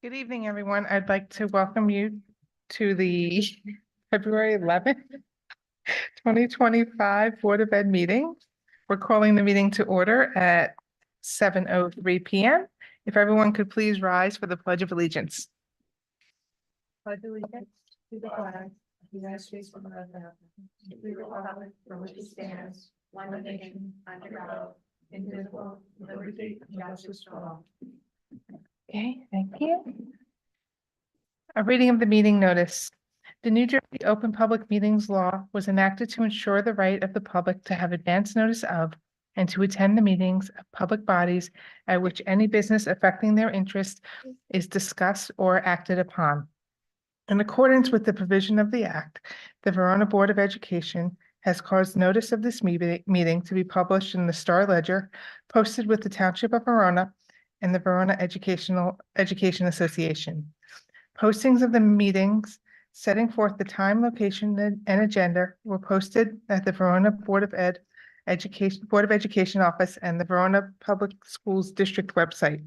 Good evening, everyone. I'd like to welcome you to the February 11th, 2025 Board of Ed meeting. We're calling the meeting to order at 7:03 p.m. If everyone could please rise for the Pledge of Allegiance. Pledge allegiance to the flag of the United States of America, to the republic for which it stands, one nation, under God, indivisible, with liberty and justice for all. Okay, thank you. A reading of the meeting notice. The New Jersey Open Public Meetings Law was enacted to ensure the right of the public to have advance notice of and to attend the meetings of public bodies at which any business affecting their interest is discussed or acted upon. In accordance with the provision of the Act, the Verona Board of Education has caused notice of this meeting to be published in the Star Ledger, posted with the Township of Verona and the Verona Education Association. Postings of the meetings setting forth the time, location, and agenda were posted at the Verona Board of Education Office and the Verona Public Schools District website.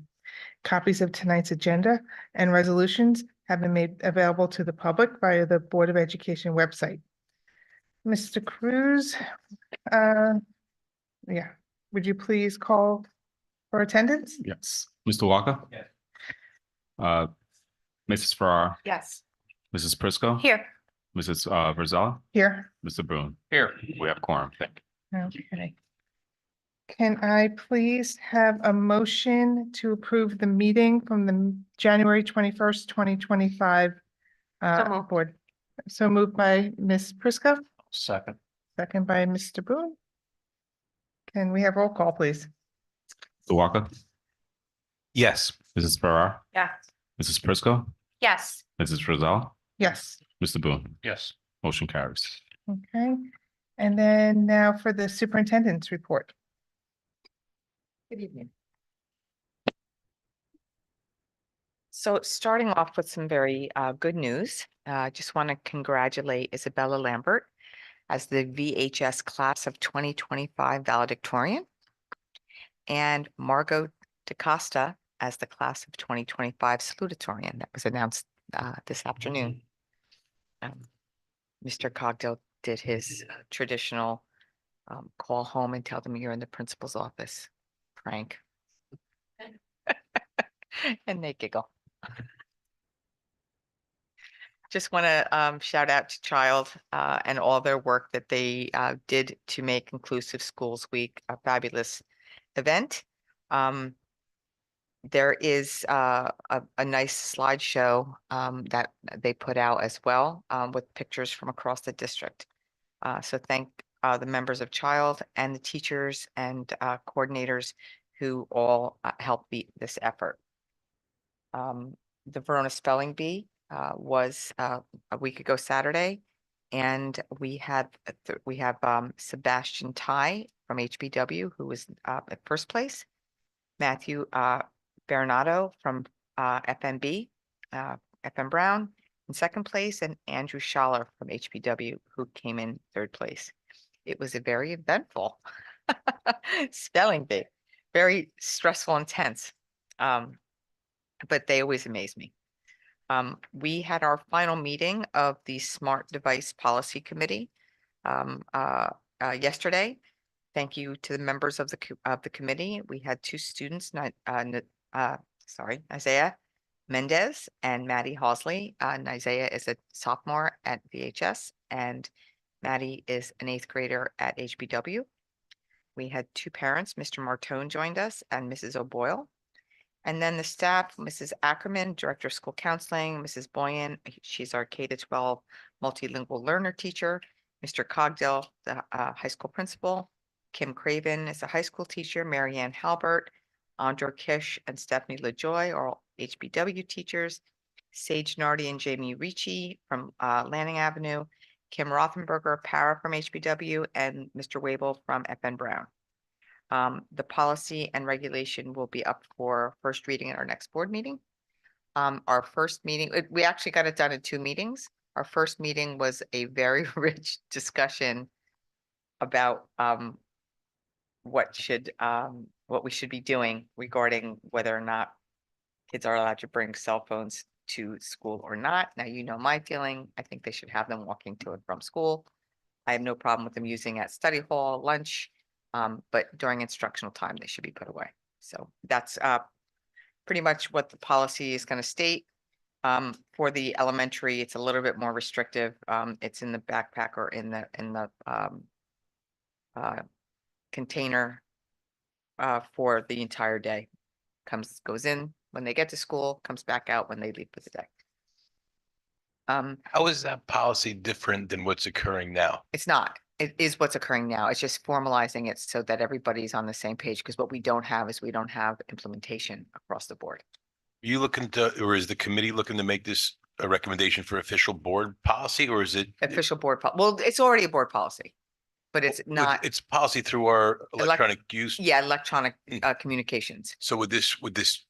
Copies of tonight's agenda and resolutions have been made available to the public via the Board of Education website. Mr. Cruz, would you please call for attendance? Yes. Mr. Walker? Yes. Mrs. Farrar? Yes. Mrs. Prisco? Here. Mrs. Virzella? Here. Mr. Boone? Here. We have quorum. Thank you. Okay. Can I please have a motion to approve the meeting from the January 21st, 2025 board? So moved by Ms. Prisco, Second. second by Mr. Boone. Can we have roll call, please? Mr. Walker? Yes. Mrs. Farrar? Yeah. Mrs. Prisco? Yes. Mrs. Virzella? Yes. Mr. Boone? Yes. Motion carries. Okay. And then now for the superintendent's report. Good evening. So starting off with some very good news, I just want to congratulate Isabella Lambert as the VHS class of 2025 valedictorian and Margot DaCosta as the class of 2025 salutatorian. That was announced this afternoon. Mr. Cogdill did his traditional call home and tell them you're in the principal's office, Frank. And they giggle. Just want to shout out to Child and all their work that they did to make Inclusive Schools Week a fabulous event. There is a nice slideshow that they put out as well with pictures from across the district. So thank the members of Child and the teachers and coordinators who all helped beat this effort. The Verona Spelling Bee was a week ago Saturday, and we have Sebastian Tai from HBW, who was at first place, Matthew Bernardo from FMB, FM Brown in second place, and Andrew Schaller from HBW, who came in third place. It was a very eventful spelling bee, very stressful, intense, but they always amaze me. We had our final meeting of the Smart Device Policy Committee yesterday. Thank you to the members of the committee. We had two students, Isaiah Mendez and Maddie Hausley. Isaiah is a sophomore at VHS, and Maddie is an 8th grader at HBW. We had two parents, Mr. Martone joined us and Mrs. O'Boyle. And then the staff, Mrs. Ackerman, Director of School Counseling, Mrs. Boyan, she's our K-12 multilingual learner teacher, Mr. Cogdill, the high school principal, Kim Craven is a high school teacher, Marianne Halbert, Andra Kish and Stephanie LaJoy are all HBW teachers, Sage Nardi and Jamie Ricci from Lanning Avenue, Kim Rothenberger, para from HBW, and Mr. Wabel from FN Brown. The policy and regulation will be up for first reading at our next board meeting. Our first meeting, we actually got it done in 2 meetings. Our first meeting was a very rich discussion about what we should be doing regarding whether or not kids are allowed to bring cell phones to school or not. Now, you know my feeling. I think they should have them walking to and from school. I have no problem with them using at study hall, lunch, but during instructional time, they should be put away. So that's pretty much what the policy is going to state. For the elementary, it's a little bit more restrictive. It's in the backpack or in the container for the entire day. Goes in when they get to school, comes back out when they leave for the day. How is that policy different than what's occurring now? It's not. It is what's occurring now. It's just formalizing it so that everybody's on the same page, because what we don't have is we don't have implementation across the board. Are you looking to, or is the committee looking to make this a recommendation for official board policy, or is it? Official board, well, it's already a board policy, but it's not, It's policy through our electronic use. yeah, electronic communications. So would this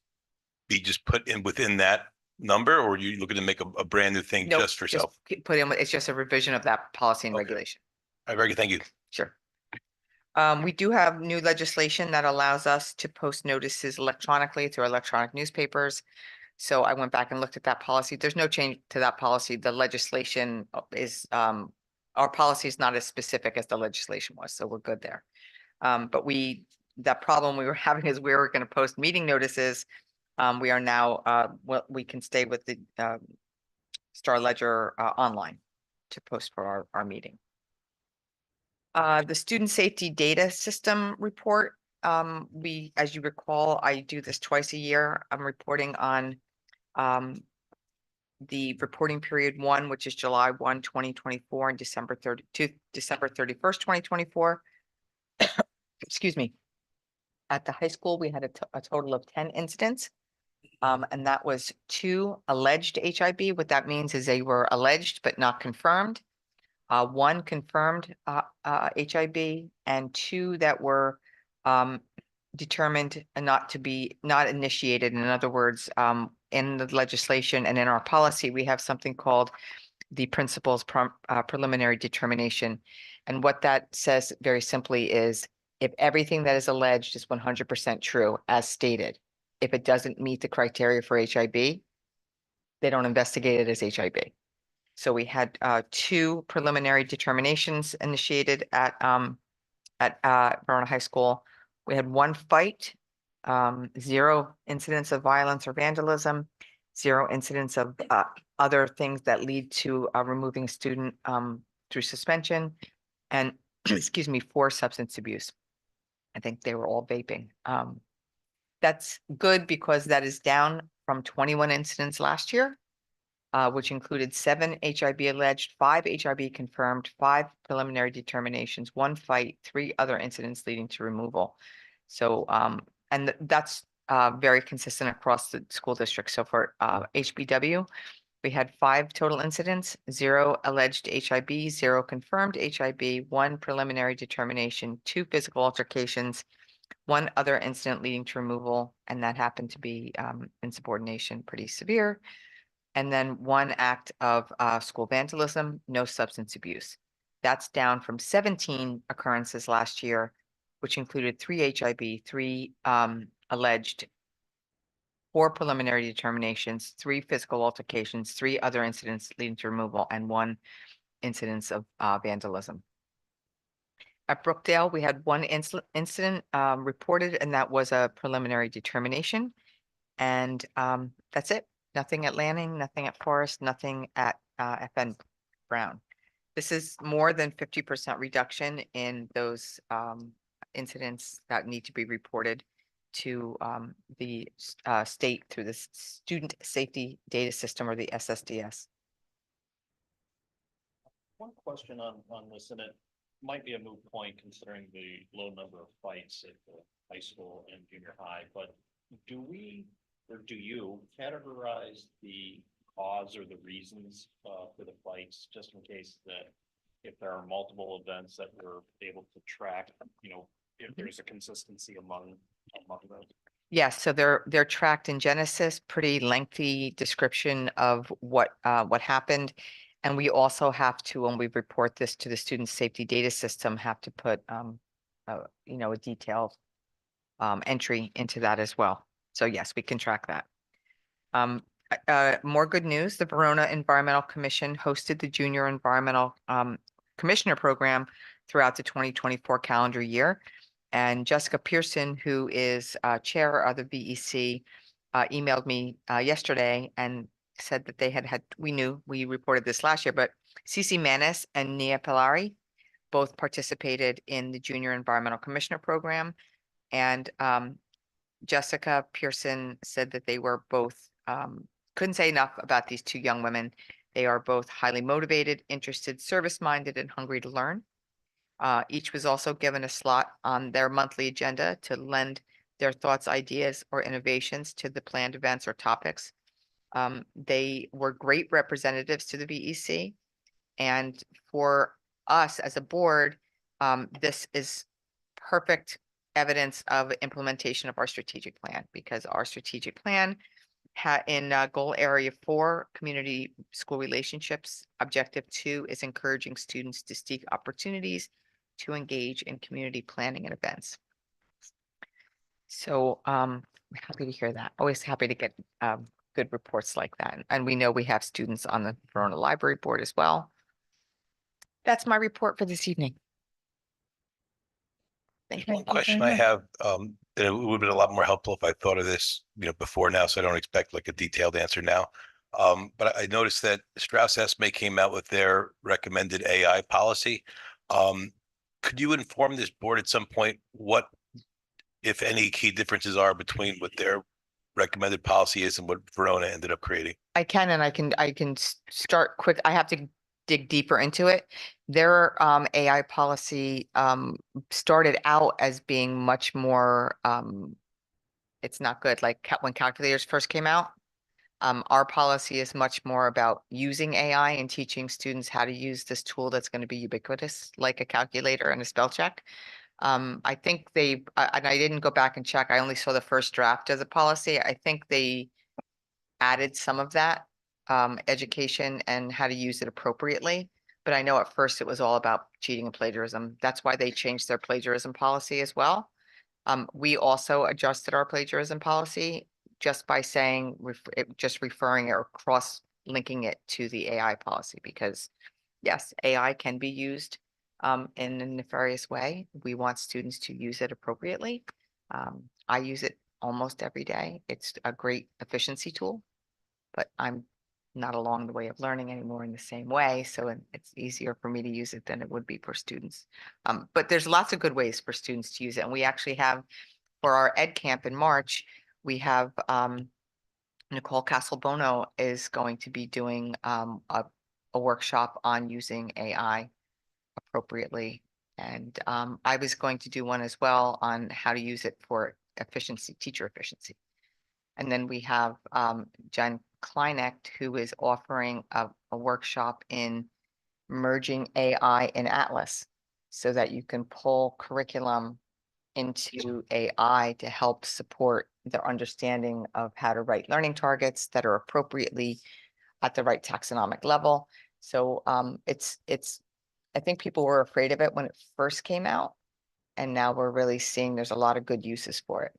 be just put in within that number, or are you looking to make a brand new thing Nope, just for self? Put in, it's just a revision of that policy and Okay. regulation. All right, very good. Thank you. Sure. We do have new legislation that allows us to post notices electronically through electronic newspapers. So I went back and looked at that policy. There's no change to that policy. The legislation is, our policy is not as specific as the legislation was, so we're good there. But that problem we were having is we were going to post meeting notices. We are now, well, we can stay with the Star Ledger online to post for our meeting. The student safety data system report, as you recall, I do this twice a year. I'm reporting on the reporting period 1, which is July 1, 2024 and December 31st, 2024. Excuse me. At the high school, we had a total of 10 incidents. And that was 2 alleged HIB. What that means is they were alleged but not confirmed. 1 confirmed HIB and 2 that were determined not initiated. In other words, in the legislation and in our policy, we have something called the principal's preliminary determination. And what that says very simply is if everything that is alleged is 100% true, as stated, if it doesn't meet the criteria for HIB, they don't investigate it as HIB. So we had 2 preliminary determinations initiated at Verona High School. We had 1 fight, 0 incidents of violence or vandalism, 0 incidents of other things that lead to removing a student through suspension, and excuse me, 4 substance abuse. I think they were all vaping. That's good because that is down from 21 incidents last year, which included 7 HIB alleged, 5 HIB confirmed, 5 preliminary determinations, 1 fight, 3 other incidents leading to removal. So, and that's very consistent across the school district. So for HBW, we had 5 total incidents, 0 alleged HIB, 0 confirmed HIB, 1 preliminary determination, 2 physical altercations, 1 other incident leading to removal, and that happened to be insubordination, pretty severe. And then 1 act of school vandalism, no substance abuse. That's down from 17 occurrences last year, which included 3 HIB, 3 alleged, 4 preliminary determinations, 3 physical altercations, 3 other incidents leading to removal, and 1 incidence of vandalism. At Brookdale, we had 1 incident reported, and that was a preliminary determination. And that's it. Nothing at Lanning, nothing at Forest, nothing at FN Brown. This is more than 50% reduction in those incidents that need to be reported to the state through the Student Safety Data System, or the SSDS. One question on this, and it might be a moot point considering the low number of fights at the high school and junior high, but do we, or do you categorize the cause or the reasons for the fights, just in case that if there are multiple events that we're able to track, you know, if there's a consistency among those? Yes, so they're tracked in Genesis, pretty lengthy description of what happened. And we also have to, when we report this to the Student Safety Data System, have to put you know, a detailed entry into that as well. So yes, we can track that. More good news, the Verona Environmental Commission hosted the Junior Environmental Commissioner Program throughout the 2024 calendar year. And Jessica Pearson, who is Chair of the VEC, emailed me yesterday and said that they we reported this last year, but Cece Manis and Nia Pillari both participated in the Junior Environmental Commissioner Program. And Jessica Pearson said that they were both, couldn't say enough about these two young women. They are both highly motivated, interested, service-minded, and hungry to learn. Each was also given a slot on their monthly agenda to lend their thoughts, ideas, or innovations to the planned events or topics. They were great representatives to the VEC. And for us as a board, this is perfect evidence of implementation of our strategic plan, because our strategic plan in goal area 4, community school relationships, objective 2 is encouraging students to seek opportunities to engage in community planning and events. So I'm happy to hear that. Always happy to get good reports like that. And we know we have students on the Verona Library Board as well. That's my report for this evening. Thank you. One question I have, and it would have been a lot more helpful if I thought of this, before now, so I don't expect like a detailed answer now. But I noticed that Strauss Esme came out with their recommended AI policy. Could you inform this board at some point what, if any, key differences are between what their recommended policy is and what Verona ended up creating? I can, and I can start quick. I have to dig deeper into it. Their AI policy started out as being much more, it's not good, like when calculators first came out. Our policy is much more about using AI and teaching students how to use this tool that's going to be ubiquitous, like a calculator and a spell check. I think and I didn't go back and check, I only saw the first draft as a policy. I think they added some of that education and how to use it appropriately. But I know at first it was all about cheating and plagiarism. That's why they changed their plagiarism policy as well. We also adjusted our plagiarism policy just by saying, just referring it or cross-linking it to the AI policy, because yes, AI can be used in a nefarious way. We want students to use it appropriately. I use it almost every day. It's a great efficiency tool, but I'm not along the way of learning anymore in the same way. So it's easier for me to use it than it would be for students. But there's lots of good ways for students to use it. And we actually have, for our Ed Camp in March, we have Nicole Castelbono is going to be doing a workshop on using AI appropriately. And I was going to do one as well on how to use it for efficiency, teacher efficiency. And then we have Jen Kleinecht, who is offering a workshop in merging AI in Atlas, so that you can pull curriculum into AI to help support their understanding of how to write learning targets that are appropriately at the right taxonomic level. So I think people were afraid of it when it first came out, and now we're really seeing there's a lot of good uses for it.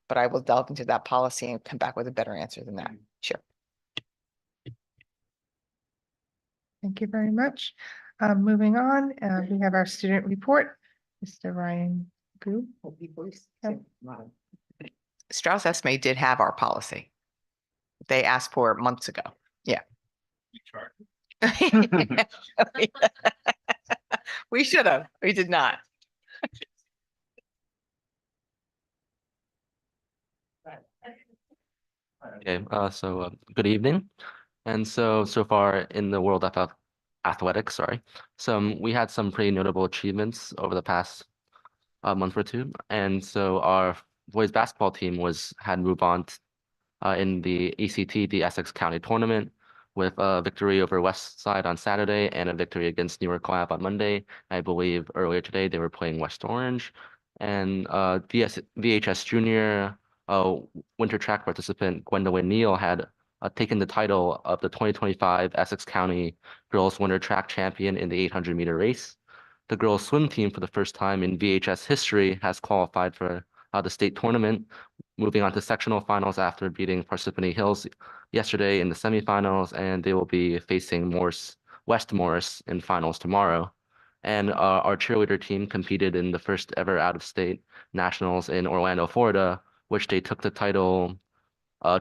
But I will delve into that policy and come back with a better answer than that. Sure. Thank you very much. Moving on, we have our student report. Mr. Ryan Gu. Strauss Esme did have our policy. They asked for it months ago. Yeah. We should have. We did not. Okay, good evening. And so far in the world of athletics, sorry. We had some pretty notable achievements over the past month or two. And so our boys basketball team had moved on in the ECT, the Essex County Tournament, with a victory over West Side on Saturday and a victory against Newark Lab on Monday. I believe earlier today they were playing West Orange. And VHS Junior winter track participant Gwendolyn Neal had taken the title of the 2025 Essex County Girls Winter Track Champion in the 800-meter race. The girls swim team, for the first time in VHS history, has qualified for the state tournament, moving on to sectional finals after beating Parsippany Hills yesterday in the semifinals, and they will be facing West Morris in finals tomorrow. And our cheerleader team competed in the first ever out-of-state nationals in Orlando, Florida, which they took the title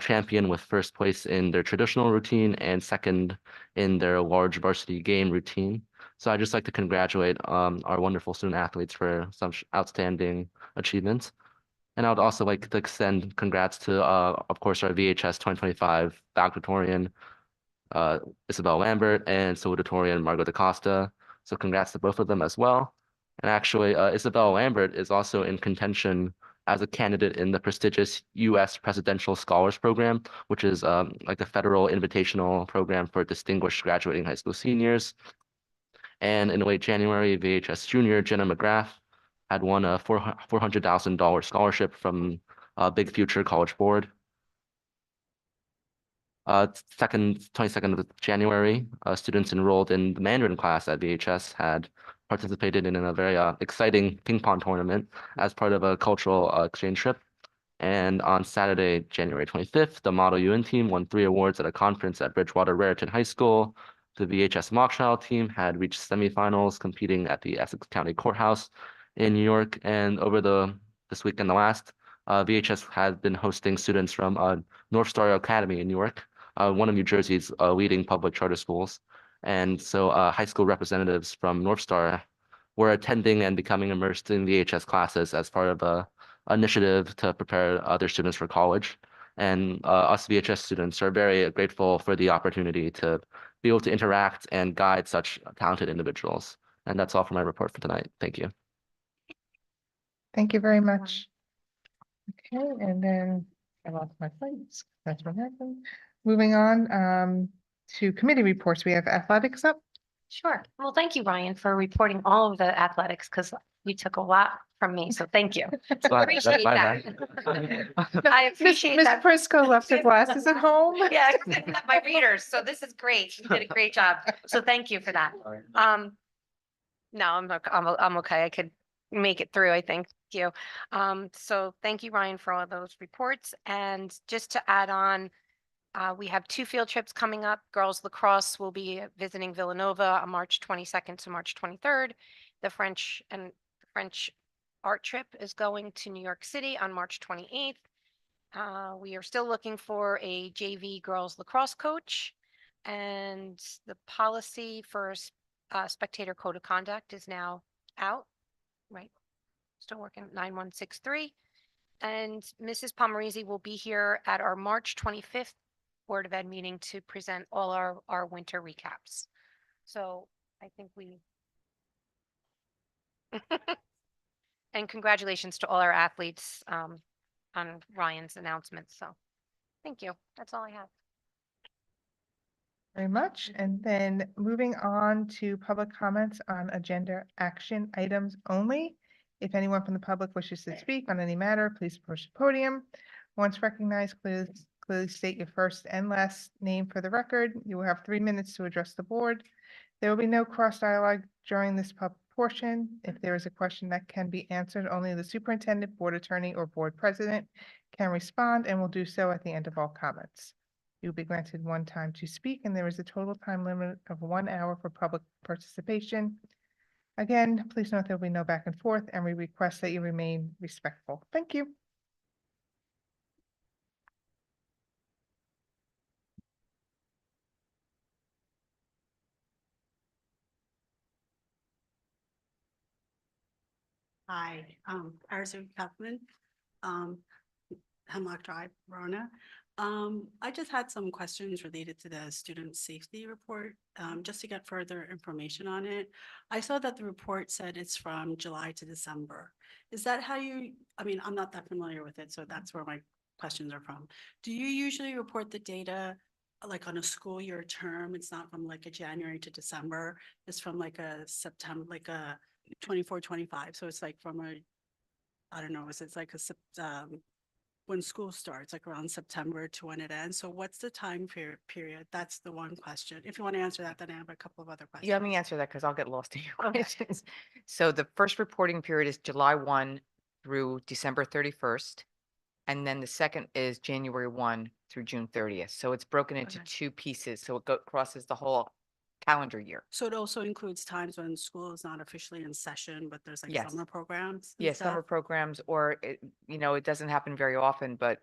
champion with first place in their traditional routine and second in their large varsity game routine. So I'd just like to congratulate our wonderful student athletes for some outstanding achievements. And I would also like to extend congrats to, of course, our VHS 2025 valedictorian, Isabel Lambert, and salutatorian Margot DaCosta. So congrats to both of them as well. And actually, Isabel Lambert is also in contention as a candidate in the prestigious U.S. Presidential Scholars Program, which is like a federal invitational program for distinguished graduating high school seniors. And in late January, VHS junior Jenna McGrath had won a $400,000 scholarship from Big Future College Board. 22nd of January, students enrolled in the Mandarin class at VHS had participated in a very exciting ping pong tournament as part of a cultural exchange trip. And on Saturday, January 25th, the Model UN team won 3 awards at a conference at Bridgewater Raritan High School. The VHS mock trial team had reached semifinals competing at the Essex County Courthouse in New York. And over this week and the last, VHS has been hosting students from North Star Academy in New York, one of New Jersey's leading public charter schools. And so high school representatives from North Star were attending and becoming immersed in VHS classes as part of a initiative to prepare other students for college. And us VHS students are very grateful for the opportunity to be able to interact and guide such talented individuals. And that's all for my report for tonight. Thank you. Thank you very much. Okay, and then I lost my place. That's what happened. Moving on to committee reports. We have athletics up. Sure. Well, thank you, Ryan, for reporting all of the athletics because you took a lot from me. So thank you. Appreciate that. I appreciate Miss that. Prisco left her glasses at home. Yeah, I didn't have my readers. So this is great. You did a great job. So thank you for that. No, I'm okay. I could make it through, I think. Thank you. So thank you, Ryan, for all of those reports. And just to add on, we have 2 field trips coming up. Girls lacrosse will be visiting Villanova on March 22nd to March 23rd. The French art trip is going to New York City on March 28th. We are still looking for a JV girls lacrosse coach, and the policy for spectator code of conduct is now out, right? Still working 9163. And Mrs. Pomerisi will be here at our March 25th Board of Ed meeting to present all our winter recaps. So I think and congratulations to all our athletes on Ryan's announcement. So thank you. That's all I have. Very much. And then moving on to public comments on agenda action items only. If anyone from the public wishes to speak on any matter, please approach the podium. Once recognized, clearly state your first and last name for the record. You will have 3 minutes to address the board. There will be no cross dialogue during this public portion. If there is a question that can be answered, only the superintendent, board attorney, or board president can respond and will do so at the end of all comments. You'll be granted 1 time to speak, and there is a total time limit of 1 hour for public participation. Again, please note there will be no back and forth, and we request that you remain respectful. Thank you. Hi, Arzu Kaufman, Hemlock Drive, Verona. I just had some questions related to the student safety report, just to get further information on it. I saw that the report said it's from July to December. Is that how I mean, I'm not that familiar with it, so that's where my questions are from. Do you usually report the data like on a school year term? It's not from like a January to December. It's from like a September, like a 24-25. So it's like from I don't know, it's like when school starts, like around September to when it ends. So what's the time period? That's the one question. If you want to answer that, then I have a couple of other questions. Yeah, let me answer that because I'll get lost in your questions. So the first reporting period is July 1 through December 31st. And then the second is January 1 through June 30th. So it's broken into Okay. two pieces. So it crosses the whole calendar year. So it also includes times when school is not officially in session, but there's like Yes. summer programs and Yeah, summer stuff? programs, or it, it doesn't happen very often, but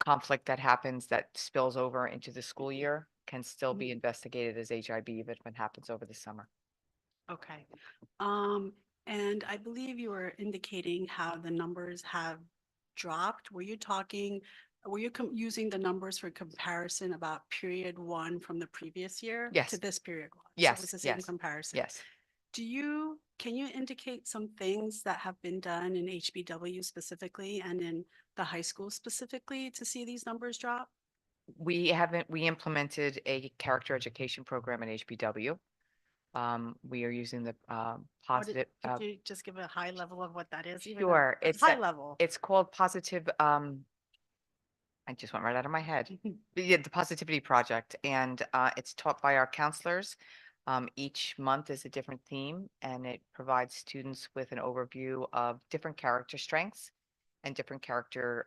conflict that happens that spills over into the school year can still be Mhm. investigated as HIB even if it happens over the summer. Okay. And I believe you were indicating how the numbers have dropped. Were you using the numbers for comparison about period one from the previous year? Yes. To this period one? So Yes, it's the same yes, comparison? Yes. Can you indicate some things that have been done in HBW specifically and in the high school specifically to see these numbers drop? We implemented a character education program in HBW. We are using the positive. Could you just give a high level of what that is? even Sure, a it's high a- level. It's called positive, I just went right out of my head. Yeah, the Positivity Project, and it's taught by our counselors. Each month is a different theme, and it provides students with an overview of different character strengths and different character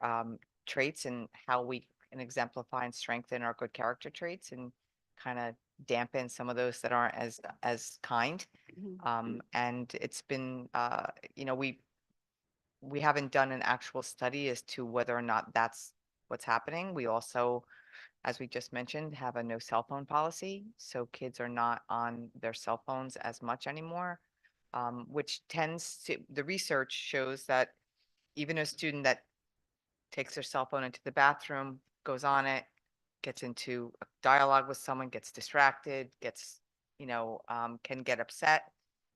traits and how we can exemplify and strengthen our good character traits and kind of dampen some of those that aren't as kind. Mhm. And it's been, we haven't done an actual study as to whether or not that's what's happening. We also, as we just mentioned, have a no cell phone policy. So kids are not on their cell phones as much anymore, which the research shows that even a student that takes their cell phone into the bathroom, goes on it, gets into a dialogue with someone, gets distracted, can get upset,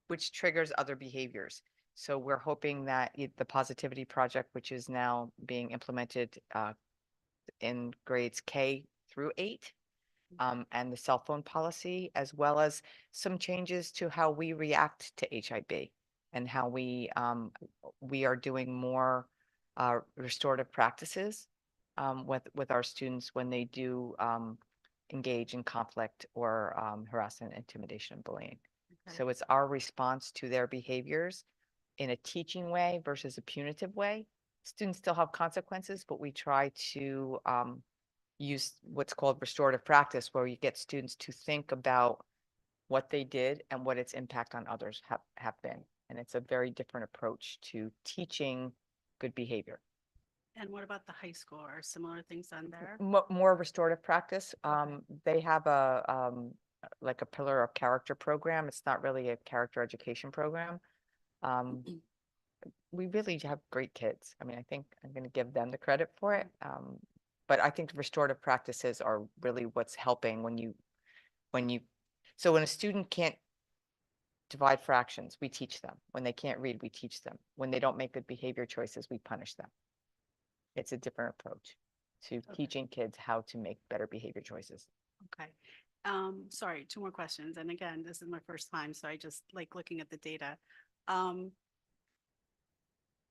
which triggers other behaviors. So we're hoping that the Positivity Project, which is now being implemented in grades K through 8, and the cell phone policy, as well as some changes to how we react to HIB and how we are doing more restorative practices with our students when they do engage in conflict or harassment, intimidation, and bullying. Okay. So it's our response to their behaviors in a teaching way versus a punitive way. Students still have consequences, but we try to use what's called restorative practice, where you get students to think about what they did and what its impact on others have been. And it's a very different approach to teaching good behavior. And what about the high school? Are similar things done there? More restorative practice. They have like a pillar of character program. It's not really a character education program. We really have great kids. I mean, I think I'm going to give them the credit for it. But I think restorative practices are really what's helping so when a student can't divide fractions, we teach them. When they can't read, we teach them. When they don't make good behavior choices, we punish them. It's a different approach to teaching kids how to make better behavior choices. Okay. Sorry, two more questions. And again, this is my first time, so I just like looking at the data.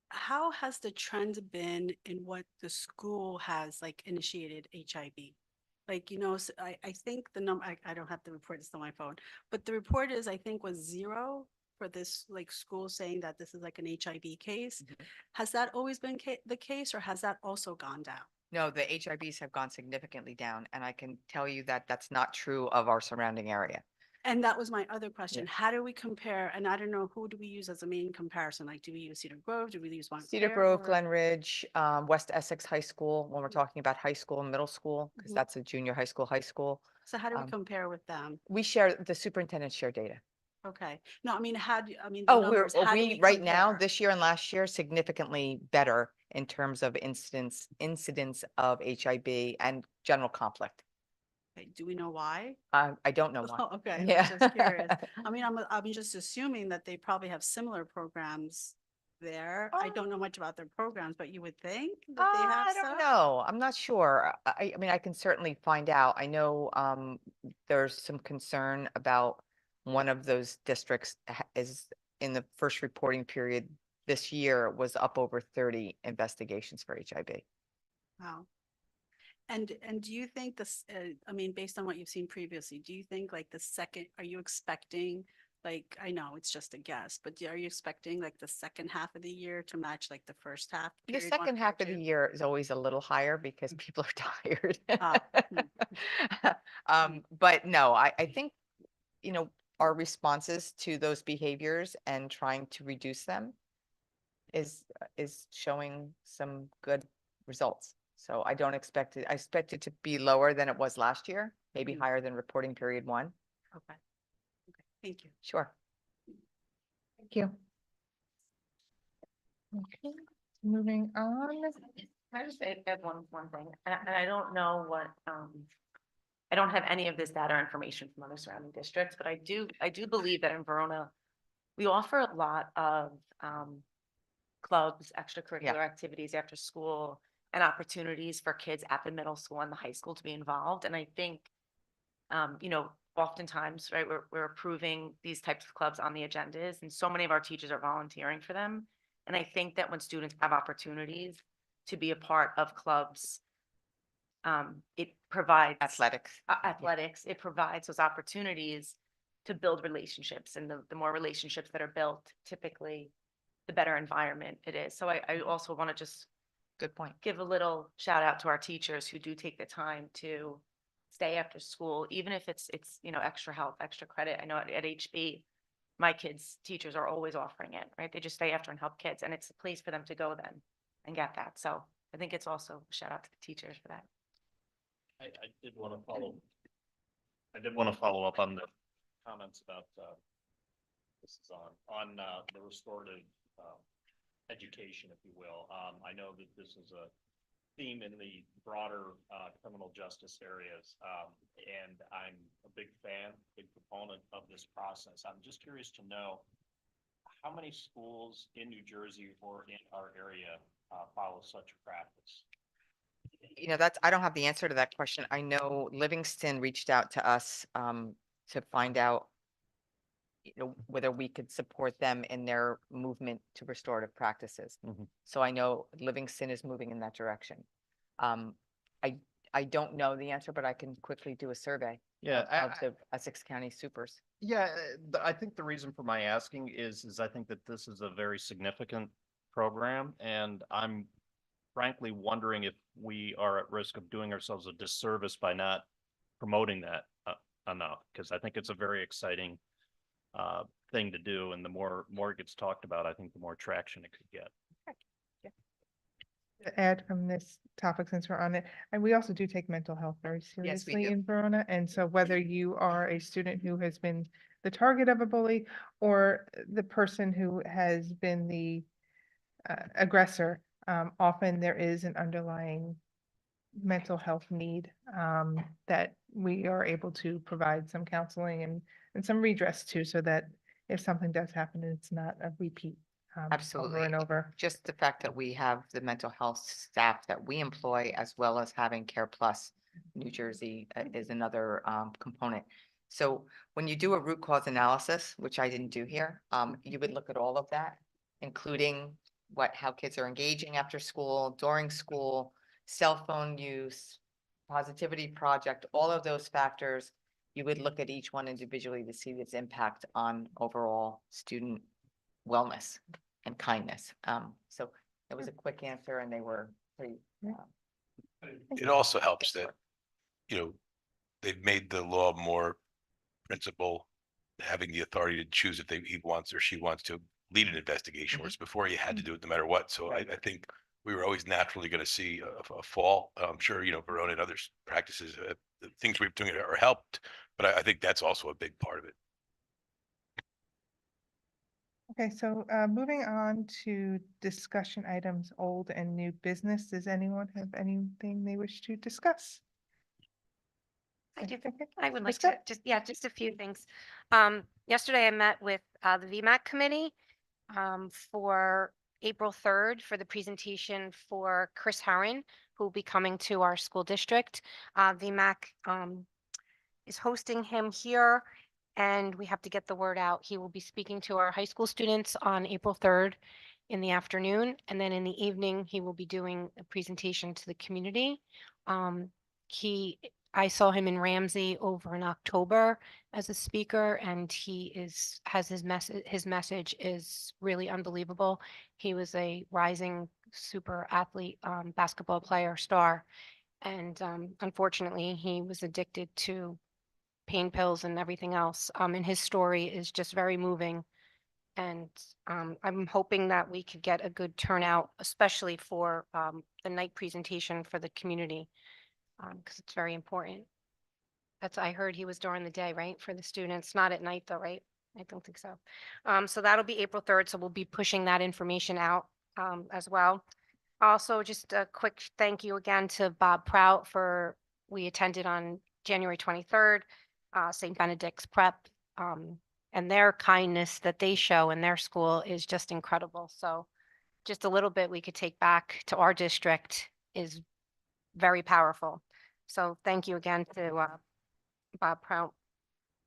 How has the trend been in what the school has like initiated HIB? Like, I think the number, I don't have the report, it's on my phone, but the report I think was 0 for this like school saying that this is like an HIB case. Has that always been the case, or has that also gone down? No, the HIBs have gone significantly down, and I can tell you that that's not true of our surrounding area. And that was my other question. Yeah. How do we compare? And I don't know, who do we use as a main comparison? Like, do we use Cedar Grove? Do we use Montclair? Cedar Grove, or- Glen Ridge, West Essex High School, when we're talking about high school and middle school, because Mhm. that's a junior high school. So how do we um, compare with them? The superintendents share data. Okay. No, I mean, the Oh, numbers, how do we right now, compare? this year and last year, significantly better in terms of incidents of HIB and general conflict. Okay, do we know why? I don't know why. Oh, okay, Yeah. I'm just curious. I mean, I'm just assuming that they probably have similar programs there. I don't know much about their programs, but you would think that they have I don't some? know. I'm not sure. I mean, I can certainly find out. I know there's some concern about one of those districts is in the first reporting period this year was up over 30 investigations for HIB. Wow. And do you think this, I mean, based on what you've seen previously, do you think like are you expecting Like, I know it's just a guess, but are you expecting like the second half of the year to match like the first half? The period one, second half of the period two? year is always a little higher because people are tired. But no, I think, you know, our responses to those behaviors and trying to reduce them is showing some good results. So I don't expect it, I expect it to be lower than it was last year, maybe Mm. higher than reporting period one. Okay. Okay, thank you. Sure. Thank you. Okay, moving on. Can I just add one thing? And I don't know what, I don't have any of this data or information from other surrounding districts, but I do believe that in Verona, we offer a lot of, clubs, extracurricular activities after school, and opportunities for kids at the middle school and the high school to be involved. And I think, you know, oftentimes, right, we're approving these types of clubs on the agendas, and so many of our teachers are volunteering for them. And I think that when students have opportunities to be a part of clubs, it provides Athletics. athletics, it provides those opportunities to build relationships, and the more relationships that are built, typically, the better environment it is. So I also want to just Good point. give a little shout out to our teachers who do take the time to stay after school, even if it's, you know, extra help, extra credit. I know at HB, my kids' teachers are always offering it, right? They just stay after and help kids, and it's a place for them to go then and get that. So I think it's also a shout out to the teachers for that. I did want to follow up on the comments about, this is on the restorative, education, if you will. I know that this is a theme in the broader, criminal justice areas. And I'm a big proponent of this process. I'm just curious to know how many schools in New Jersey or in our area, follow such practice? You know, I don't have the answer to that question. I know Livingston reached out to us to find out, you know, whether we could support them in their movement to restorative practices. Mhm. So I know Livingston is moving in that direction. I don't know the answer, but I can quickly do a survey Yeah, of the Essex County supers. Yeah, I think the reason for my asking is I think that this is a very significant program, and I'm frankly wondering if we are at risk of doing ourselves a disservice by not promoting that enough, because I think it's a very exciting thing to do, and the more it gets talked about, I think the more traction it could get. To add from this topic since we're on it, and we also do take mental health very Yes, we seriously do. in Verona. And so whether you are a student who has been the target of a bully or the person who has been the aggressor, often there is an underlying mental health need that we are able to provide some counseling and some redress to, so that if something does happen, it's not a repeat over Absolutely. and over. Just the fact that we have the mental health staff that we employ, as well as having Care Plus New Jersey is another component. So when you do a root cause analysis, which I didn't do here, you would look at all of that, including how kids are engaging after school, during school, cell phone use, positivity project, all of those factors. You would look at each one individually to see its impact on overall student wellness and kindness. So it was a quick answer, and they were pretty. It also helps that, you know, they've made the law more principal, having the authority to choose if he wants or she wants to lead an investigation, whereas before you had to do it no matter what. So I think we were always naturally going to see a fall. I'm sure, you know, Verona and others practices, the things we're doing are helped, but I think that's also a big part of it. Okay, so moving on to discussion items, old and new business. Does anyone have anything they wish to discuss? I do. Okay. I would like Krista? to, just a few things. Yesterday I met with the VMAC committee for April 3rd for the presentation for Chris Herron, who will be coming to our school district. VMAC is hosting him here, and we have to get the word out. He will be speaking to our high school students on April 3rd in the afternoon, and then in the evening, he will be doing a presentation to the community. He I saw him in Ramsey over in October as a speaker, and has his message is really unbelievable. He was a rising super athlete, basketball player, star, and unfortunately, he was addicted to pain pills and everything else. And his story is just very moving. And I'm hoping that we could get a good turnout, especially for the night presentation for the community, because it's very important. I heard he was during the day, right, for the students, not at night though, right? I don't think so. So that'll be April 3rd, so we'll be pushing that information out as well. Also, just a quick thank you again to Bob Prout we attended on January 23rd, St. Benedict's Prep. And their kindness that they show in their school is just incredible. So just a little bit we could take back to our district is very powerful. So thank you again to Bob Prout.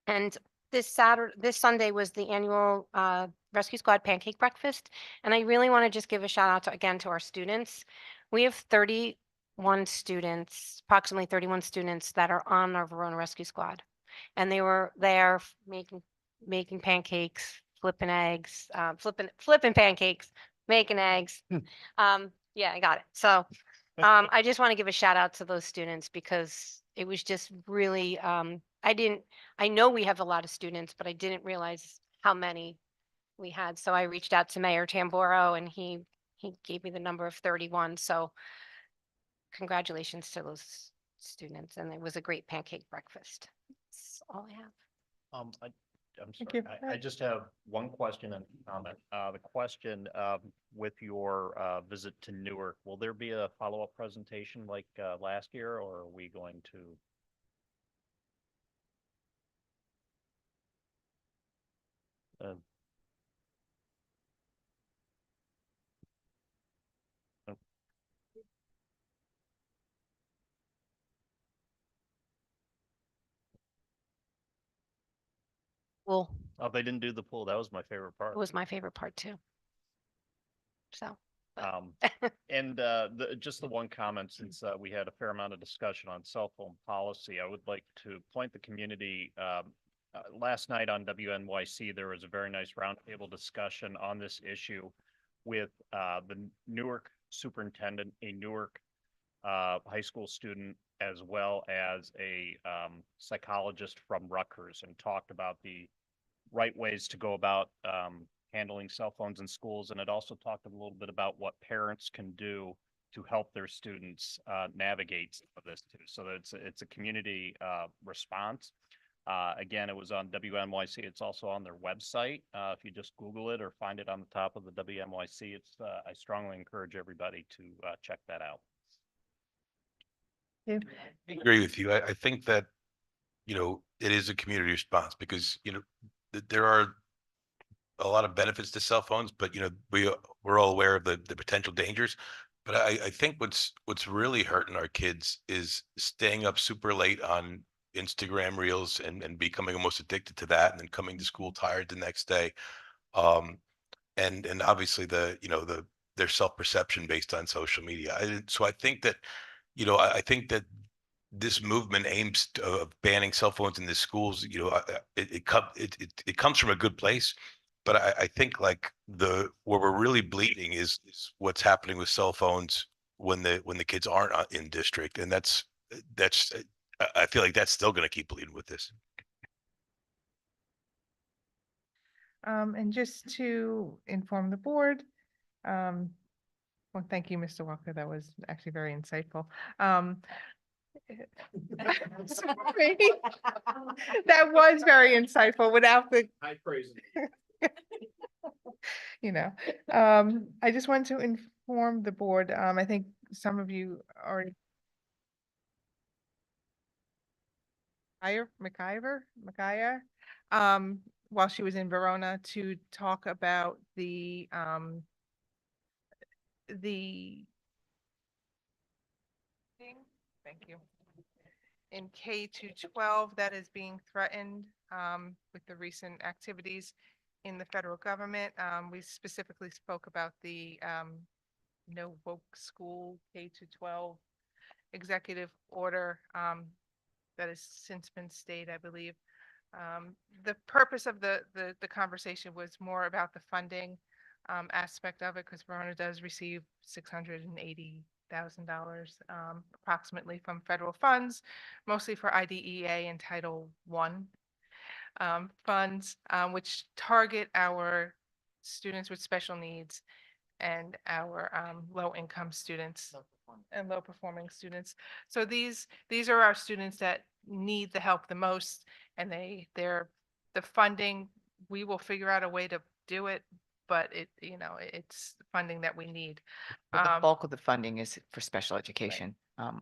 And this Sunday was the annual Rescue Squad Pancake Breakfast. And I really want to just give a shout out again to our students. We have 31 students, approximately 31 students that are on our Verona Rescue Squad. And they were there making pancakes, flipping eggs, flipping pancakes, making eggs. Yeah, I got it. So I just want to give a shout out to those students because it was just really, I know we have a lot of students, but I didn't realize how many we had. So I reached out to Mayor Tamboro and he gave me the number of 31. So congratulations to those students. And it was a great pancake breakfast. That's all I have. I'm Thank sorry, you. I just have one question and comment. The question, with your, visit to Newark, will there be a follow-up presentation like, last year, or are we going to? Uh, Well, Oh, they didn't do the pool. That was my favorite part. it was my favorite part too. So. Um, and just the one comment, since we had a fair amount of discussion on cell phone policy, I would like to point the community. Last night on WNYC, there was a very nice roundtable discussion on this issue with the Newark superintendent, a Newark high school student, as well as a psychologist from Rutgers, and talked about the right ways to go about handling cell phones in schools. And it also talked a little bit about what parents can do to help their students navigate some of this too. So that it's a community response. Again, it was on WNYC. It's also on their website. If you just Google it or find it on the top of the WNYC, I strongly encourage everybody to check that out. Yeah. I agree with you. I think that, it is a community response because, there are a lot of benefits to cell phones, but we're all aware of the potential dangers. But I think what's really hurting our kids is staying up super late on Instagram reels and becoming almost addicted to that, and then coming to school tired the next day. And obviously their self-perception based on social media. So I think that, I think that this movement aims of banning cell phones in the schools. It comes from a good place, but I think like where we're really bleeding is what's happening with cell phones when the kids aren't in district, and that's I feel like that's still going to keep bleeding with this. And just to inform the board, well, thank you, Mr. Walker. That was actually very insightful. Sorry. That was very insightful without the, High praise. I just want to inform the board, I think some of you already. Micaiah, while she was in Verona to talk about the thank you. In K-12 that is being threatened with the recent activities in the federal government. We specifically spoke about the No Woke School K-12 executive order that has since been stayed, I believe. The purpose of the conversation was more about the funding aspect of it, because Verona does receive $680,000 approximately from federal funds, mostly for IDEA and Title I funds, which target our students with special needs and our low-income students and low-performing students. So these are our students that need the help the most, and they're the funding, we will figure out a way to do it, but it's funding that we need. But the Um, bulk of the funding is for special education,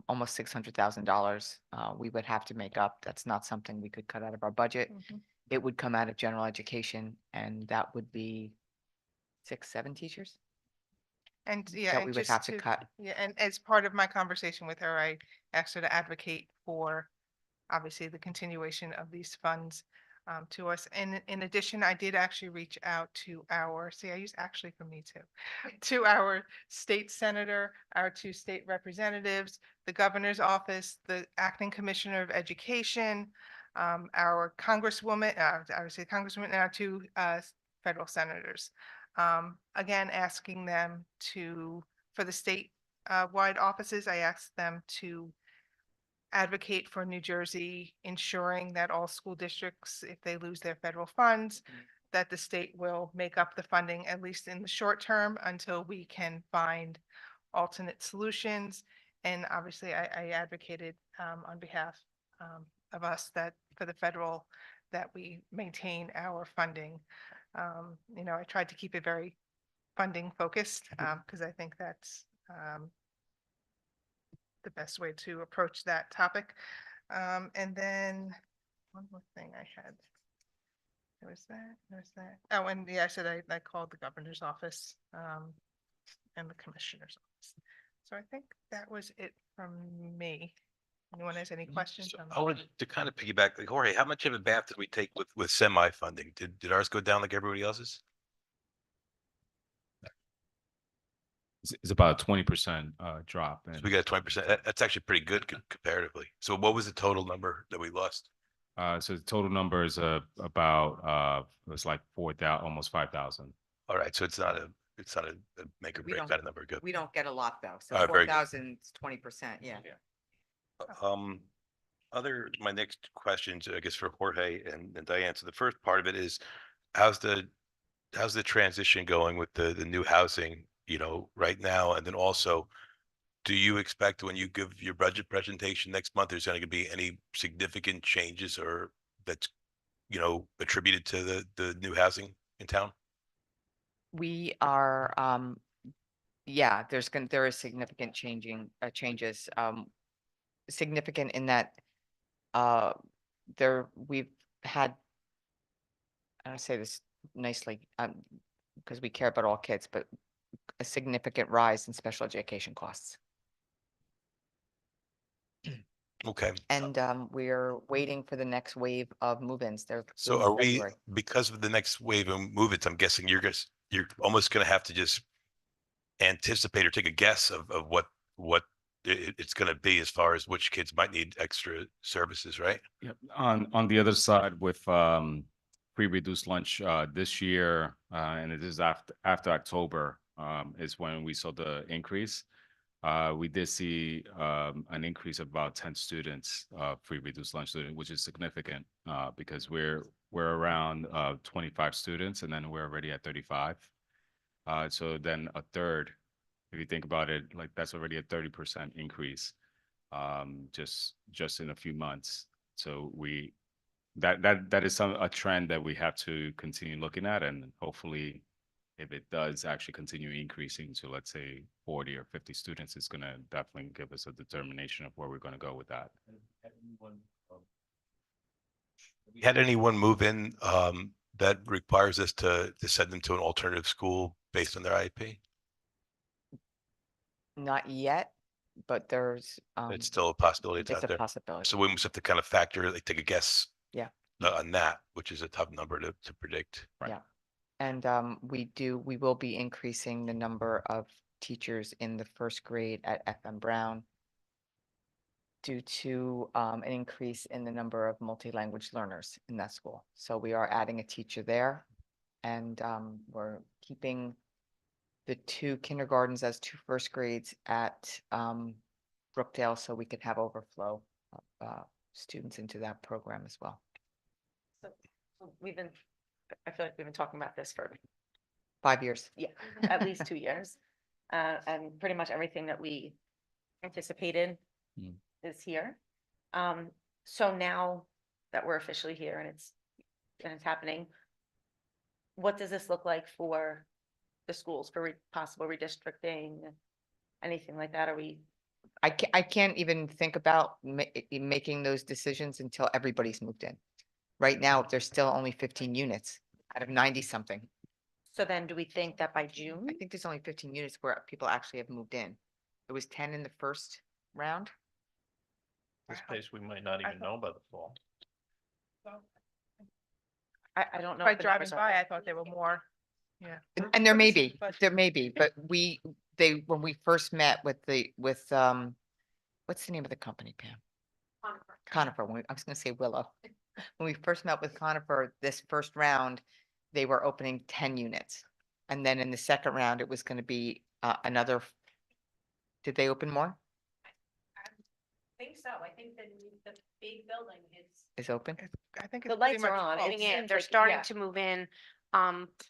almost $600,000. We would have to make up. That's not something we could cut out of our budget. Mhm. It would come out of general education, and that would be 6, 7 teachers And yeah, that and we would just have to cut. yeah, and as part of my conversation with her, I asked her to advocate for obviously the continuation of these funds to us. And in addition, I did actually reach out to I use actually for me too, to our state senator, our 2 state representatives, the governor's office, the acting commissioner of education, our congresswoman, I would say congresswoman, and our 2 federal senators. Again, asking them for the state wide offices, I asked them to advocate for New Jersey ensuring that all school districts, if they lose their federal funds, that the state will make up the funding, at least in the short term, until we can find alternate solutions. And obviously, I advocated on behalf of us that for the federal, that we maintain our funding. I tried to keep it very funding focused because I think that's the best way to approach that topic. And then one more thing I had. There was that. Oh, and yeah, I said I called the governor's office and the commissioner's office. So I think that was it from me. Anyone has any questions? So I wanted to kind of piggyback, like, Jorge, how much of a bath did we take with semi-funding? Did ours go down like everybody else's? It's about a 20% drop. So And we got a 20%. That's actually pretty good comparatively. So what was the total number that we lost? so the total number is about it was like 4,000, almost 5,000. All right, so it's not a make or We break don't- kind of number. Good. We don't get a lot though. So All right, very good. 4,000 is 20%. Yeah. My next questions, I guess, for Jorge and Diane. So the first part of it is, how's the transition going with the new housing, right now? And then also, do you expect when you give your budget presentation next month, there's going to be any significant changes or that's, attributed to the new housing in town? We are, yeah, there is significant changes, significant in that, we've had, I say this nicely, because we care about all kids, but a significant rise in special education costs. Okay. And, we're waiting for the next wave of move-ins. They're So due in are we, February. because of the next wave of move-ins, I'm guessing you're almost gonna have to just anticipate or take a guess of what it's gonna be as far as which kids might need extra services, right? Yep. On the other side with free reduced lunch this year, and it is after October is when we saw the increase. We did see an increase of about 10 students, free reduced lunch student, which is significant because we're around 25 students, and then we're already at 35. So then a third, if you think about it, like that's already a 30% increase just in a few months. So that is a trend that we have to continue looking at, and hopefully if it does actually continue increasing to, let's say, 40 or 50 students, it's going to definitely give us a determination of where we're going to go with that. Had anyone move in that requires us to send them to an alternative school based on their IEP? Not yet, but there's, It's still a possibility. It's it's out a there. possibility. So we must have to kind of factor, like, take a guess. Yeah. On that, which is a tough number to predict. Right. Yeah. And, we will be increasing the number of teachers in the first grade at FM Brown. due to an increase in the number of multi-language learners in that school. So we are adding a teacher there, and we're keeping the 2 kindergartens as 2 first grades at Brookdale, so we could have overflow students into that program as well. So we've been, I feel like we've been talking about this for 5 years. yeah, at least 2 years. And pretty much everything that we anticipated Mm. is here. So now that we're officially here and it's happening, what does this look like for the schools for possible redistricting, anything like that? Are we, I can't even think about making those decisions until everybody's moved in. Right now, there's still only 15 units out of 90 something. so then do we think that by June? I think there's only 15 units where people actually have moved in. There was 10 in the first round. This pace, we might not even know by the fall. I don't know. By if the driving numbers are- by, I thought there were more. Yeah. And there may But- be, but when we first met with what's the name of the company, Pam? Conifer, I was gonna say Willow. When we first met with Conifer, this first round, they were opening 10 units. And then in the second round, it was gonna be another. Did they open more? Think so. I think the big building Is open? I think The it's pretty lights are much on. full. It coming in. seems They're like- starting yeah. to move in.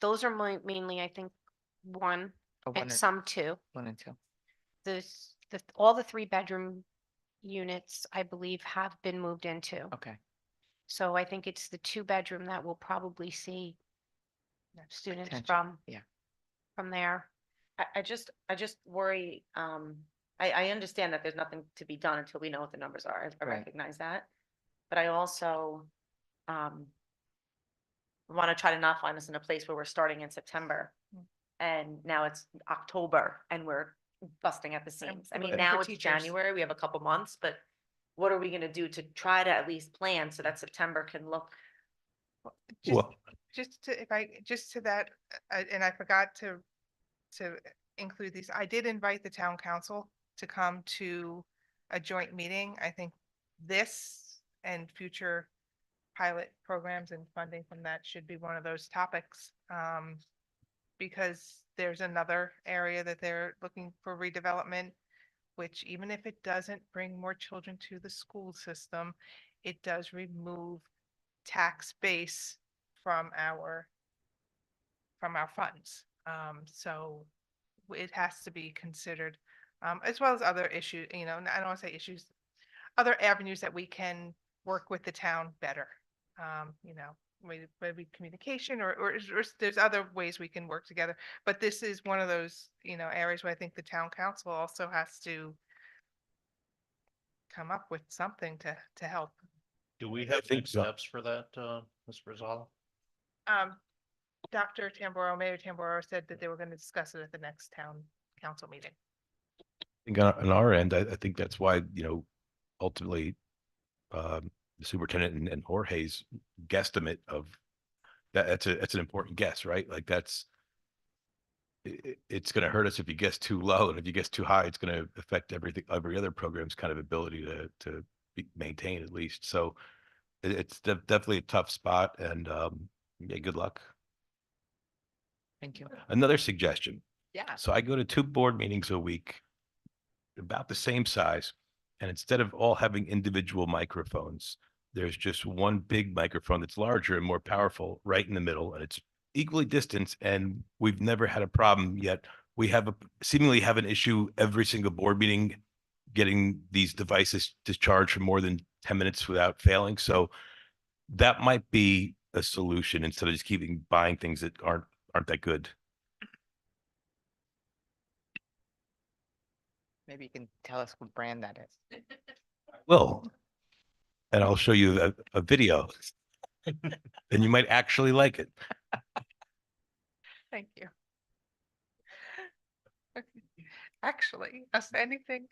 Those are mainly, I think, one Oh, and some two. 1 and 2. All the 3-bedroom units, I believe, have been moved into. Okay. So I think it's the 2-bedroom that we'll probably see students Potential, yeah. from there. I just worry, I understand that there's nothing to be done until we know what the numbers are. I Right. recognize that. But I also, want to try to not find us in a place where we're starting in September. And now it's October and we're busting at the seams. I mean, looking now for it's teachers. January, we have a couple months, but what are we gonna do to try to at least plan so that September can look? Just, Well, just to that, and I forgot to include these, I did invite the town council to come to a joint meeting. I think this and future pilot programs and funding from that should be one of those topics. Because there's another area that they're looking for redevelopment, which even if it doesn't bring more children to the school system, it does remove tax base from our funds. So it has to be considered, as well as other issues, I don't want to say issues, other avenues that we can work with the town better. Maybe communication or there's other ways we can work together. But this is one of those, areas where I think the town council also has to come up with something to help. Do we I have think next so. steps for that, Ms. Rosala? Dr. Tamboro, Mayor Tamboro said that they were going to discuss it at the next town council meeting. think on our end, I think that's why, ultimately, the superintendent and Jorge's guesstimate of that's an important guess, right? Like it's going to hurt us if you guess too low, and if you guess too high, it's going to affect every other program's kind of ability to be maintained at least. So it's definitely a tough spot, and yeah, good luck. Thank you. Another suggestion. Yeah. So I go to 2 board meetings a week, about the same size. And instead of all having individual microphones, there's just one big microphone that's larger and more powerful right in the middle. And it's equally distanced. And we've never had a problem yet. We seemingly have an issue every single board meeting getting these devices discharged for more than 10 minutes without failing. So that might be a solution instead of just buying things that aren't that good. Maybe you can tell us what brand that is. Will. And I'll show you a video. And you might actually like it. Thank you. Actually, anything,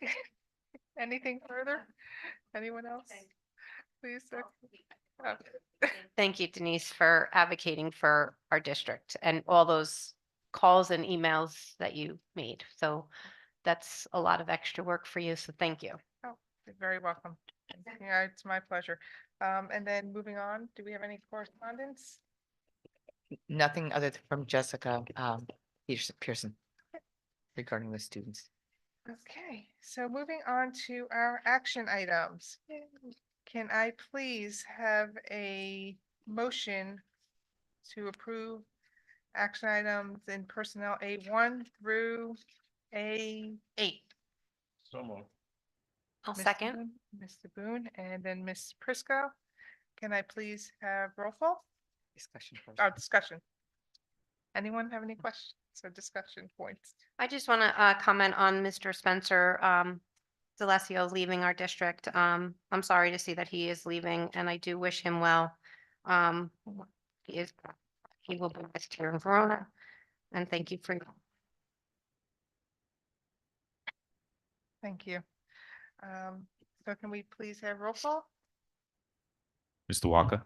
anything further? Anyone else? Please. Thank you, Denise, for advocating for our district and all those calls and emails that you made. So that's a lot of extra work for you. So thank you. You're very welcome. Yeah, it's my pleasure. And then moving on, do we have any correspondence? Nothing other than from Jessica, Pearson regarding the students. Okay, so moving on to our action items. Can I please have a motion to approve action items in personnel A1 through A8? So moved. I'll Mr. second. Boone, Mr. Boone, and then Ms. Prisco. Can I please have roll call? Discussion first. Oh, discussion. Anyone have any questions or discussion points? I just want to comment on Mr. Spencer Delesio leaving our district. I'm sorry to see that he is leaving, and I do wish him well. Um, he will be missed here in Verona, and thank you for. Thank you. So can we please have roll call? Mr. Walker,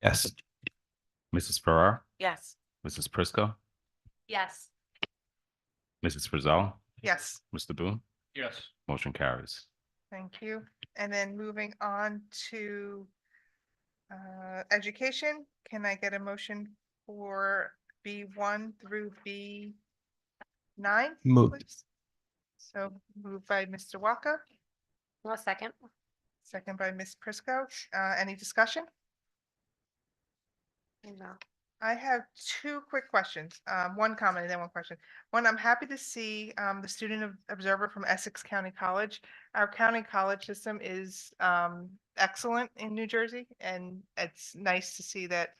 Yes. Mrs. Farrar, Yes. Mrs. Prisco, Yes. Mrs. Frizella, Yes, Mr. Boone, Yes. motion carries. thank you. And then moving on to education, can I get a motion for B1 through B9? Moved. please? So moved by Mr. Walker, Well, second. second by Ms. Prisco. Any discussion? No. I have two quick questions, one comment and then one question. One, I'm happy to see the student observer from Essex County College. Our county college system is excellent in New Jersey, and it's nice to see that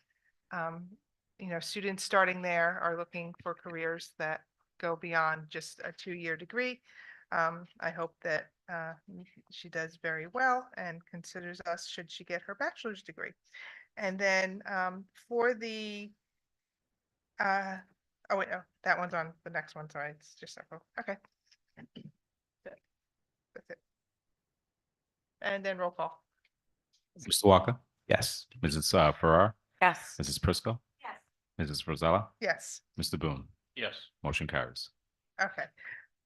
students starting there are looking for careers that go beyond just a 2-year degree. I hope that she does very well and considers us should she get her bachelor's degree. And then for the, oh wait, no, that one's on the next one, sorry, it's just several, okay. That's it. And then roll call. Mr. Walker, Yes. Mrs. Farrar, Yes. Mrs. Prisco, Yes. Mrs. Frizella, Yes, Mr. Boone, Yes. motion carries. okay.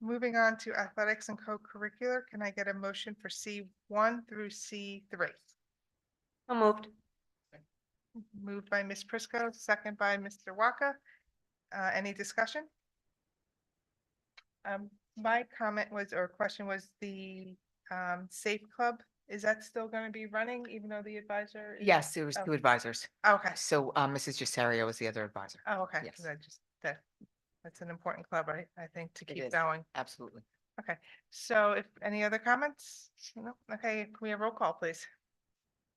Moving on to athletics and co-curricular, can I get a motion for C1 through C3? So moved. Moved by Ms. Prisco, second by Mr. Waka. Any discussion? My comment was, or question was the Safe Club, is that still going to be running even though the advisor? Yes, there was Oh. 2 advisors. Okay, So Mrs. Gisario was the other advisor. oh, okay, Yes. 'cause that's an important club, I think, to It keep is. going. Absolutely. Okay, so if any other comments? No, okay, can we have roll call, please?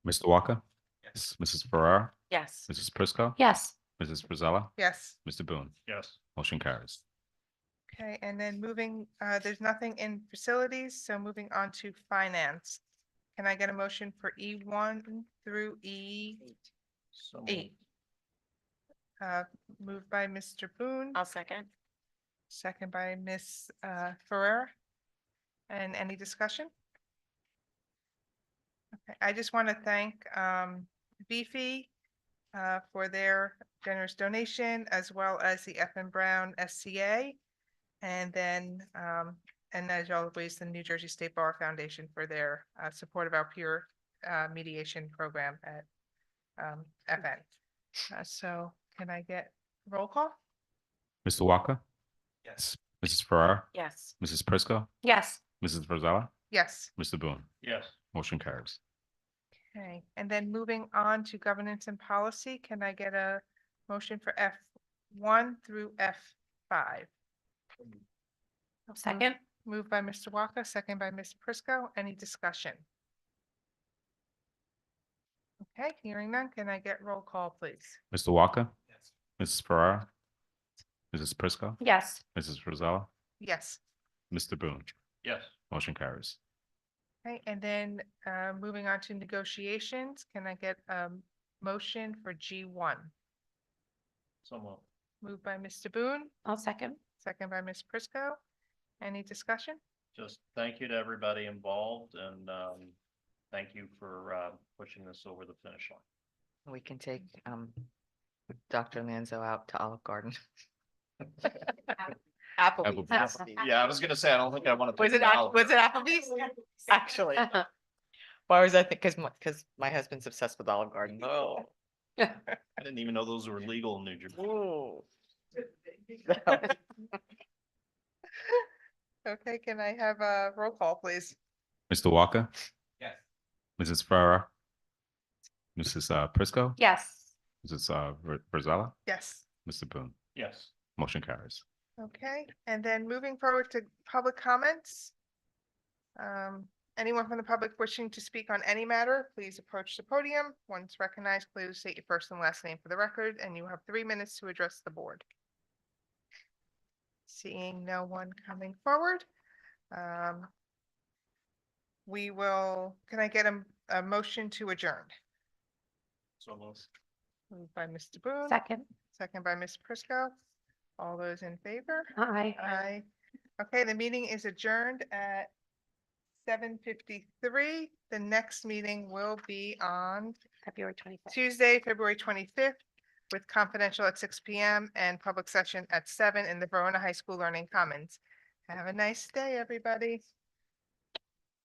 Mr. Walker, yes. Mrs. Farrar, Yes. Mrs. Prisco, Yes. Mrs. Frizella, Yes. Mr. Boone, Yes. motion carries. Okay, and then moving, there's nothing in facilities, so moving on to finance. Can I get a motion for E1 through E8? So moved. Moved by Mr. Boone, I'll second. second by Ms. Ferrer. And any discussion? Okay, I just want to thank Beefy for their generous donation, as well as the F and Brown SCA. And then, and as always, the New Jersey State Bar Foundation for their support of our peer mediation program at FN. So can I get roll call? Mr. Walker, Yes. Mrs. Farrar, Yes. Mrs. Prisco, Yes. Mrs. Frizella, Yes. Mr. Boone, Yes. motion carries. Okay, and then moving on to governance and policy, can I get a motion for F1 through F5? Second. Moved by Mr. Walker, second by Ms. Prisco. Any discussion? Okay, hearing none, can I get roll call, please? Mr. Walker, Yes. Mrs. Farrar, Mrs. Prisco, Yes. Mrs. Frizella, Yes. Mr. Boone, Yes. motion carries. Okay, and then moving on to negotiations, can I get a motion for G1? So moved. Moved by Mr. Boone, I'll second. second by Ms. Prisco. Any discussion? Just thank you to everybody involved and thank you for pushing this over the finish line. We can take Dr. Lanzo out to Olive Garden. Applebee's. Applebee's. Yeah, I was gonna say, I don't think I want to. Was it, was it Applebee's? Actually. Why was I think, because my husband's obsessed with Olive Garden. Oh. I didn't even know those were legal in New Jersey. Ooh. Okay, can I have a roll call, please? Mr. Walker, Yes. Mrs. Farrar, Mrs. Prisco, Yes. Mrs. Rosella, Yes. Mr. Boone. Yes. Motion carries. Okay, and then moving forward to public comments. Anyone from the public wishing to speak on any matter, please approach the podium. Once recognized, please state your first and last name for the record, and you have 3 minutes to address the board. Seeing no one coming forward. We will, can I get a motion to adjourn? So moved. Moved by Mr. Boone, Second. second by Ms. Prisco. All those in favor? Aye. Aye. Okay, the meeting is adjourned at 7:53. The next meeting will be on February 25th. Tuesday, February 25th, with confidential at 6 p.m. and public session at 7 in the Verona High School Learning Commons. Have a nice day, everybody.